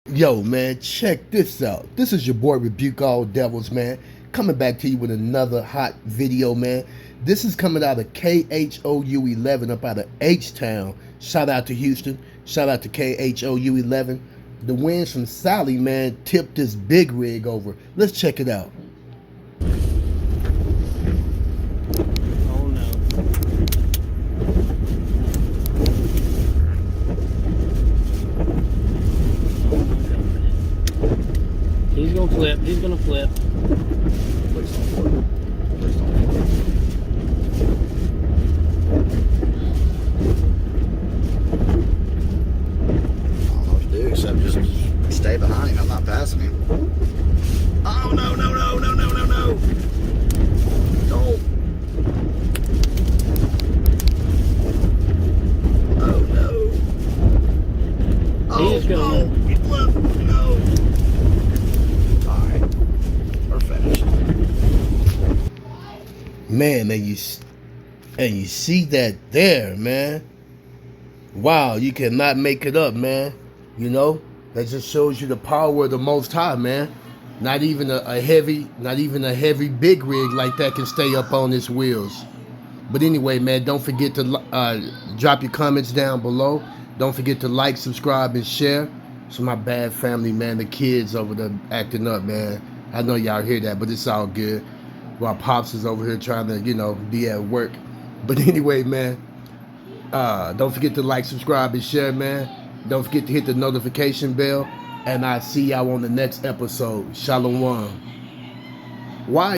Yo, man, check this out. This is your boy Rebuke All Devils, man. Coming back to you with another hot video, man. This is coming out of KHOU 11 up out of H-Town. Shout out to Houston. Shout out to KHOU 11. The winds from Sally, man, tipped this big rig over. Let's check it out. Oh no. Oh my God. He's gonna flip. He's gonna flip. Please don't flip. Please don't flip. I don't know what to do except just stay behind him. I'm not passing him. Oh, no, no, no, no, no, no, no. Don't. Oh, no. Oh, He's gonna- no. He flipped. No. All right. We're finished. Man, and you see that there, man. Wow, you cannot make it up, man. You know, that just shows you the power of the Most High, man. Not even a heavy big rig like that can stay up on its wheels. But anyway, man, don't forget to drop your comments down below. Don't forget to like, subscribe, and share. So my bad family, man, the kids over there acting up, man. I know y'all hear that, but it's all good. While Pops is over here trying to, be at work. But anyway, man, don't forget to like, subscribe, and share, man. Don't forget to hit the notification bell. And I'll see y'all on the next episode. Shalom. Why